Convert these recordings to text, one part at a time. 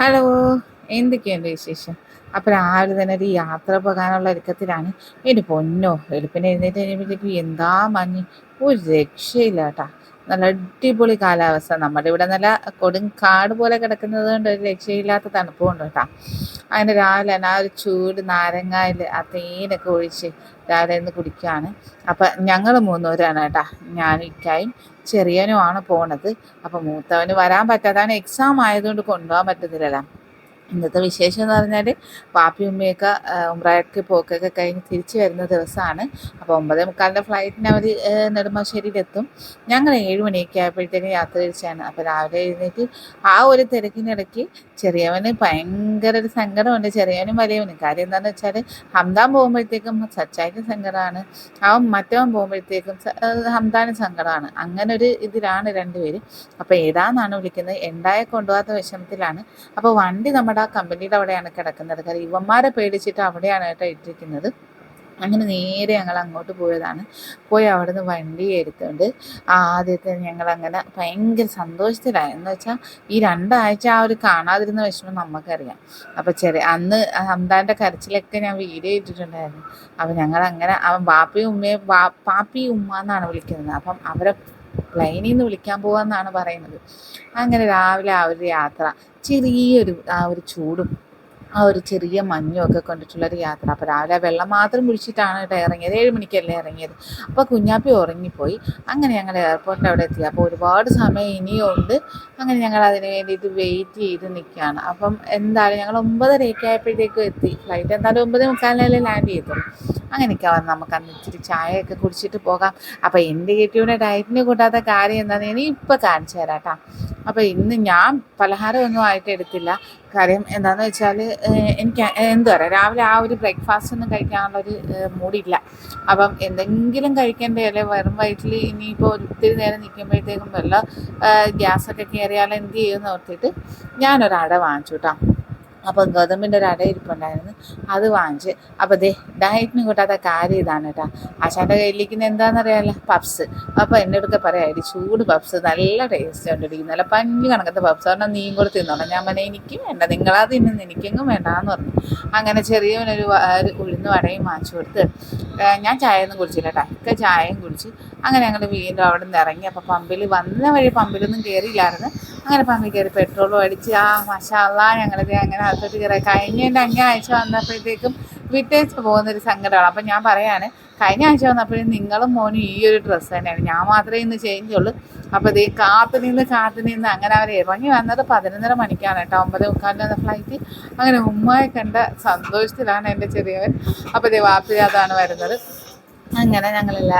Hello, എന്തൊക്കെയുണ്ട് വിശേഷം? അപ്പോൾ രാവിലെ തന്നെ ഒരു യാത്ര പോകാനുള്ള ഒരുക്കത്തിലാണ്. എൻ്റെ പൊന്നോ, വെളുപ്പിനെ എഴുന്നേറ്റ് കഴിയുമ്പോഴത്തേക്കും എന്താ മഞ്ഞ്! ഒരു രക്ഷയില്ല കേട്ടാ. നല്ല അടിപൊളി കാലാവസ്ഥ. നമ്മുടെ ഇവിടെ നല്ല കൊടും കാട് പോലെ കിടക്കുന്നത് കൊണ്ട് ഒരു രക്ഷയില്ലാത്ത തണുപ്പുണ്ട് കേട്ടാ. അങ്ങനെ രാവിലെ തന്നെ ആ ഒരു ചൂട് നാരങ്ങയിൽ ആ തേനൊക്കെ ഒഴിച്ച് രാവിലെ നിന്ന് കുടിക്കുകയാണ്. അപ്പം ഞങ്ങൾ മൂന്നുപേരാണ് കേട്ടാ. ഞാനും ഇക്കായും ചെറിയനുമാണ് പോണത്. അപ്പം മൂത്തവന് വരാൻ പറ്റാതാണ്, എക്സാം ആയതുകൊണ്ട് കൊണ്ടുപോകാൻ പറ്റത്തില്ലല്ലോ. ഇന്നത്തെ വിശേഷം എന്ന് പറഞ്ഞാൽ പാപ്പിയും ഉമ്മയൊക്കെ ഉംറയ്ക്ക് പോക്കൊക്കെ കഴിഞ്ഞ് തിരിച്ചു വരുന്ന ദിവസമാണ്. അപ്പോൾ 9:45 ഫ്ലൈറ്റിന് അവർ നെടുമ്പാശ്ശേരിയിലെത്തും. ഞങ്ങൾ 7 മണിയൊക്കെ ആയപ്പോഴത്തേക്കും യാത്ര തിരിച്ചാണ്. അപ്പോൾ രാവിലെ എഴുന്നേറ്റ് ആ ഒരു തിരക്കിനിടയ്ക്ക് ചെറിയവന് ഭയങ്കര ഒരു സങ്കടമുണ്ട്, ചെറിയവനും വലിയവനും. കാര്യം എന്താണെന്ന് വെച്ചാൽ ഹംദാൻ പോകുമ്പോഴത്തേക്കും സച്ചായിക്കും സങ്കടമാണ്, അവൻ മറ്റവൻ പോകുമ്പോഴത്തേക്കും ഹംദാനും സങ്കടമാണ്. അങ്ങനെ ഒരു ഇതിലാണ് രണ്ടുപേരും. അപ്പോൾ ഏതാന്നാണ് വിളിക്കുന്നത്, എന്തായെ കൊണ്ടുപോകാത്ത വിഷമത്തിലാണ്. അപ്പോൾ വണ്ടി നമ്മുടെ ആ കമ്പനിയുടെ അവിടെയാണ് കിടക്കുന്നത്. കാര്യം ഇവന്മാരെ പേടിച്ചിട്ട് അവിടെയാണ് കേട്ടോ ഇട്ടിരിക്കുന്നത്. അങ്ങനെ നേരെ ഞങ്ങൾ അങ്ങോട്ട് പോയതാണ്. പോയി അവിടെ നിന്ന് വണ്ടി എടുത്തുകൊണ്ട് ആദ്യത്തെ ഞങ്ങളങ്ങനെ ഭയങ്കര സന്തോഷത്തിലായി. എന്ന് വെച്ചാൽ ഈ 2 ആഴ്ച ആ ഒരു കാണാതിരുന്ന വിഷമം നമുക്കറിയാം. അപ്പോൾ അന്ന് ഹംദാൻ്റെ കരച്ചിലൊക്കെ ഞാൻ വീഡിയോ ഇട്ടിട്ടുണ്ടായിരുന്നു. അപ്പോൾ ഞങ്ങളങ്ങനെ അവൻ പാപ്പിയും ഉമ്മയും പാപ്പി ഉമ്മ എന്നാണ് വിളിക്കുന്നത്. അപ്പം അവരെ പ്ലെയിനിൽ നിന്ന് വിളിക്കാൻ പോകാമെന്നാണ് പറയുന്നത്. അങ്ങനെ രാവിലെ ആ ഒരു യാത്ര, ചെറിയൊരു ആ ഒരു ചൂടും ആ ഒരു ചെറിയ മഞ്ഞും ഒക്കെ കൊണ്ടിട്ടുള്ളൊരു യാത്ര. അപ്പോൾ രാവിലെ വെള്ളം മാത്രം കുടിച്ചിട്ടാണ് കേട്ടോ ഇറങ്ങിയത്. 7 മണിക്കല്ലേ ഇറങ്ങിയത്. അപ്പോൾ കുഞ്ഞാപ്പി ഉറങ്ങിപ്പോയി. അങ്ങനെ ഞങ്ങൾ എയർപോർട്ടിൻ്റെ അവിടെ എത്തി. അപ്പോൾ ഒരുപാട് സമയം ഇനിയും ഉണ്ട്. അങ്ങനെ ഞങ്ങൾ അതിന് വേണ്ടിയിട്ട് വെയിറ്റ് ചെയ്ത് നിൽക്കുകയാണ്. അപ്പം എന്തായാലും ഞങ്ങൾ 9:30 ആയപ്പോഴത്തേക്കും എത്തി. ഫ്ലൈറ്റ് എന്തായാലും 9:45 ലാൻഡ് ചെയ്തുള്ളൂ. അങ്ങനെയൊക്കെ വന്ന് നമുക്ക് അന്ന് ഇച്ചിരി ചായയൊക്കെ കുടിച്ചിട്ട് പോകാം. അപ്പോൾ എൻ്റെ കെട്ടിയുടെ ഡയറ്റിന് കൂട്ടാത്ത കാര്യം എന്താണെന്ന് ഇനി ഇപ്പോൾ കാണിച്ചു തരാം കേട്ടോ. അപ്പോൾ ഇന്ന് ഞാൻ പലഹാരമൊന്നും ആയിട്ട് എടുത്തില്ല. കാര്യം എന്താണെന്ന് വെച്ചാൽ എനിക്ക് എന്താ പറയുക, രാവിലെ ആ ഒരു ബ്രേക്ക്ഫാസ്റ്റ് ഒന്നും കഴിക്കാനുള്ളൊരു മൂഡില്ല. അപ്പം എന്തെങ്കിലും കഴിക്കേണ്ടതല്ലേ, വെറും വയറ്റിൽ ഇനിയിപ്പോൾ ഒത്തിരി നേരം നിൽക്കുമ്പോഴത്തേക്കും വല്ല ഗ്യാസൊക്കെ കയറിയാൽ എന്ത് ചെയ്യുമെന്ന് ഓർത്തിട്ട് ഞാനൊരട വാങ്ങിച്ചു കേട്ടോ. അപ്പോൾ ഗോതമ്പിൻ്റെ ഒരു അട ഇരിപ്പുണ്ടായിരുന്നു, അത് വാങ്ങിച്ച്. അപ്പോൾ ഡയറ്റിന് കൂട്ടാത്ത കാര്യം ഇതാണ് കേട്ടോ. ആശാൻ്റെ കയ്യിലിരിക്കുന്ന എന്താണെന്നറിയാമല്ലോ, പപ്സ്. അപ്പോൾ എൻ്റെ അടുത്ത് പറയാം, ചൂട് പപ്സ് നല്ല ടേസ്റ്റ് കൊണ്ടിരിക്കും, നല്ല പഞ്ഞ് കണക്കത്തെ പപ്സ്. പറഞ്ഞാൽ നീയും കൂടെ തിന്നോളാം. ഞാൻ പറഞ്ഞാൽ എനിക്കും വേണ്ട, നിങ്ങളാ തിന്നുന്നു, എനിക്കെങ്ങും വേണ്ടാന്ന് പറഞ്ഞു. അങ്ങനെ ചെറിയവനൊരു ഉഴുന്ന് വടയും വാങ്ങിച്ചു കൊടുത്ത് ഞാൻ ചായയൊന്നും കുടിച്ചില്ല കേട്ടോ. ഒക്കെ ചായയും കുടിച്ച് അങ്ങനെ ഞങ്ങൾ വീണ്ടും അവിടെ നിന്ന് ഇറങ്ങി. അപ്പോൾ പമ്പിൽ വന്ന വഴി പമ്പിലൊന്നും കയറിയില്ലായിരുന്നു. അങ്ങനെ പമ്പിൽ കയറി പെട്രോളും അടിച്ച് മാഷാ അല്ലാഹ് ഞങ്ങളിത് അങ്ങനെ അകത്തോട്ട് കയറി. കഴിഞ്ഞതിൻ്റെ അങ്ങേ ആഴ്ച വന്നപ്പോഴത്തേക്കും വിട്ടേച്ച് പോകുന്നൊരു സങ്കടമാണ്. അപ്പം ഞാൻ പറയാണ്, കഴിഞ്ഞ ആഴ്ച വന്നപ്പോഴും നിങ്ങളും മോനും ഈ ഒരു ഡ്രസ്സ് തന്നെയാണ്, ഞാൻ മാത്രമേ ഇന്ന് ചേഞ്ച് ഉള്ളൂ. അപ്പോൾ കാത്തു നിന്ന് അങ്ങനെ അവർ ഇറങ്ങി വന്നത് 11:30 മണിക്കാണ് കേട്ടോ. 9:45 വന്ന ഫ്ലൈറ്റ്. അങ്ങനെ ഉമ്മയെ കണ്ട സന്തോഷത്തിലാണ് എൻ്റെ ചെറിയവൻ. അപ്പോൾ വാപ്പി അതാണ് വരുന്നത്. അങ്ങനെ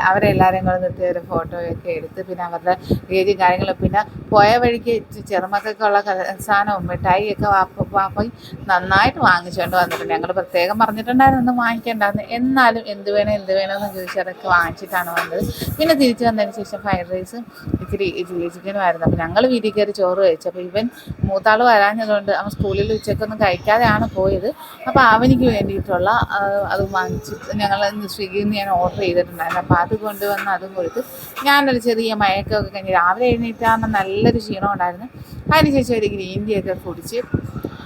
അവരെല്ലാവരെയും കൂടെ നിർത്തി ഒരു ഫോട്ടോയൊക്കെ എടുത്ത്, പിന്നെ അവരുടെ ഏജും കാര്യങ്ങളും, പിന്നെ പോയ വഴിക്ക് ചെറുമക്കൾക്കുള്ള സാധനവും മിഠായിയൊക്കെ വാപ്പയും നന്നായിട്ട് വാങ്ങിച്ചുകൊണ്ട് വന്നിട്ടുണ്ട്. ഞങ്ങൾ പ്രത്യേകം പറഞ്ഞിട്ടുണ്ടായിരുന്നു ഒന്നും വാങ്ങിക്കേണ്ടായിരുന്നു, എന്നാലും എന്ത് വേണമെന്ന് ചോദിച്ചാൽ അതൊക്കെ വാങ്ങിച്ചിട്ടാണ് വന്നത്. പിന്നെ തിരിച്ച് വന്നതിന് ശേഷം ഫ്രൈഡ് റൈസും ഇച്ചിരി ചില്ലി ചിക്കനും ആയിരുന്നു. അപ്പോൾ ഞങ്ങൾ വീട്ടിൽ കയറി ചോറ് കഴിച്ചു. അപ്പോൾ ഇവൻ മൂത്താൾ വരാഞ്ഞതുകൊണ്ട് അവൻ സ്കൂളിൽ ഉച്ചക്കൊന്നും കഴിക്കാതെയാണ് പോയത്. അപ്പോൾ അവനിക്ക് വേണ്ടിയിട്ടുള്ള അത് വാങ്ങിച്ചിട്ട് ഞങ്ങൾ സ്വിഗ്ഗിയിൽ നിന്ന് ഞാൻ ഓർഡർ ചെയ്തിട്ടുണ്ടായിരുന്നു. അപ്പോൾ അത് കൊണ്ടുവന്ന് അതും കൊടുത്ത് ഞാനൊരു ചെറിയ മയക്കമൊക്കെ കഴിഞ്ഞ് രാവിലെ എഴുന്നേറ്റാകുമ്പോൾ നല്ലൊരു ക്ഷീണം ഉണ്ടായിരുന്നു. അതിനുശേഷം ഒരു ഗ്രീൻ ടീ ഒക്കെ കുടിച്ച്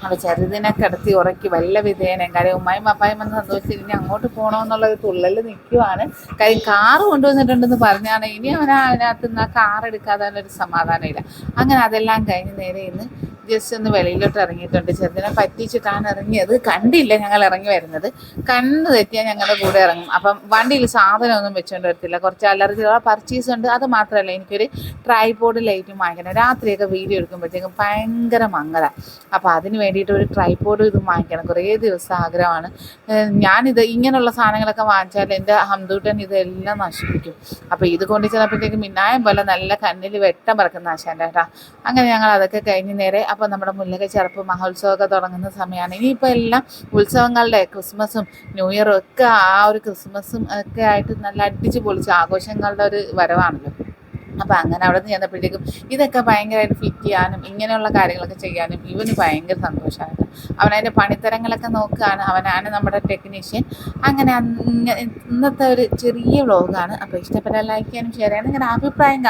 അപ്പോൾ ചെറുതിനെ കിടത്തി ഉറക്കി വല്ല വിധേയനം. കാര്യം ഉമ്മായും പപ്പായും വന്ന് സന്തോഷിച്ച് ഇനി അങ്ങോട്ട് പോകണമെന്നുള്ളൊരു തുള്ളൽ നിൽക്കുവാണ്. കാര്യം കാറ് കൊണ്ടുവന്നിട്ടുണ്ടെന്ന് പറഞ്ഞാണ്, ഇനി അതിനകത്ത് നിന്ന് ആ കാർ എടുക്കാതെ ഒരു സമാധാനമില്ല. അങ്ങനെ അതെല്ലാം കഴിഞ്ഞ് നേരെ ഇന്ന് ജസ്റ്റ് ഒന്ന് വെളിയിലോട്ട് ഇറങ്ങിയിട്ടുണ്ട്. ചെറുതിനെ പറ്റിച്ചിട്ടാണ് ഇറങ്ങിയത്. കണ്ടില്ല ഞങ്ങൾ ഇറങ്ങി വരുന്നത്. കണ്ണ് തെറ്റിയാൽ ഞങ്ങളുടെ കൂടെ ഇറങ്ങും. അപ്പം വണ്ടിയിൽ സാധനമൊന്നും വെച്ചുകൊണ്ട് വരത്തില്ല. കുറച്ച് അലർജിയുള്ള പർച്ചേസ് ഉണ്ട്. അത് മാത്രമല്ല, എനിക്കൊരു ട്രൈപോഡ് ലൈറ്റും വാങ്ങിക്കണം. രാത്രിയൊക്കെ വീഡിയോ എടുക്കുമ്പോഴത്തേക്കും ഭയങ്കര മങ്ങല. അപ്പോൾ അതിന് വേണ്ടിയിട്ട് ഒരു ട്രൈപോഡ് ഇതും വാങ്ങിക്കണം. കുറേ ദിവസം ആഗ്രഹമാണ്. ഞാനിത് ഇങ്ങനെയുള്ള സാധനങ്ങളൊക്കെ വാങ്ങിച്ചാൽ എൻ്റെ ഹംദൂട്ടൻ ഇതെല്ലാം നശിപ്പിക്കും. അപ്പോൾ ഇത് കൊണ്ട് ചിലപ്പോഴത്തേക്കും മിന്നായം പോലെ നല്ല കണ്ണിൽ വെട്ടം പറക്കുന്ന ആശാൻ്റെ കേട്ടോ. അങ്ങനെ ഞങ്ങൾ അതൊക്കെ കഴിഞ്ഞ് നേരെ അപ്പോൾ നമ്മുടെ മുല്ലക ചെറുപ്പ് മഹോത്സവമൊക്കെ തുടങ്ങുന്ന സമയമാണ്. ഇനിയിപ്പോൾ എല്ലാം ഉത്സവങ്ങളുടെ ക്രിസ്മസും ന്യൂ ഇയറും ഒക്കെ ആ ഒരു ക്രിസ്മസും ഒക്കെ ആയിട്ട് നല്ല അടിച്ച് പൊളിച്ച് ആഘോഷങ്ങളുടെ ഒരു വരവാണല്ലോ. അപ്പം അങ്ങനെ അവിടെ നിന്ന് ചെന്നപ്പോഴത്തേക്കും ഇതൊക്കെ ഭയങ്കരമായിട്ട് ഫിറ്റ് ചെയ്യാനും ഇങ്ങനെയുള്ള കാര്യങ്ങളൊക്കെ ചെയ്യാനും ഇവന് ഭയങ്കര സന്തോഷമായിട്ട് അവനതിൻ്റെ പണിത്തരങ്ങളൊക്കെ നോക്കുകയാണ്. അവനാണ് നമ്മുടെ ടെക്നീഷ്യൻ. അങ്ങനെ ഇന്നത്തെ ഒരു ചെറിയ വ്ളോഗാണ്. അപ്പോൾ ഇഷ്ടപ്പെട്ടാൽ ലൈക്ക് ചെയ്യാനും ഷെയർ ചെയ്യാനും നിങ്ങളുടെ അഭിപ്രായം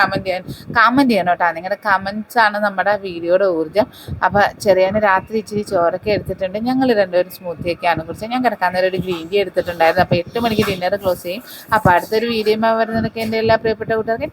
കമൻറ്റ് ചെയ്യണം കേട്ടോ. നിങ്ങളുടെ കമൻറ്റ്സാണ് നമ്മുടെ വീഡിയോയുടെ ഊർജ്ജം. അപ്പോൾ ചെറിയന് രാത്രി ഇച്ചിരി ചോറൊക്കെ എടുത്തിട്ടുണ്ട്. ഞങ്ങൾ രണ്ടുപേരും സ്മൂത്തിയൊക്കെയാണ് കുറിച്ച് ഞാൻ കിടക്കാൻ നേരം ഒരു ഗ്രീൻ ടീ എടുത്തിട്ടുണ്ടായിരുന്നു. അപ്പോൾ 8 മണിക്ക് ഡിന്നർ ക്ലോസ് ചെയ്യും. അപ്പോൾ അടുത്തൊരു വീഡിയോ വരുന്നതൊക്കെ എൻ്റെ എല്ലാ പ്രിയപ്പെട്ട കൂട്ടുകാർക്ക്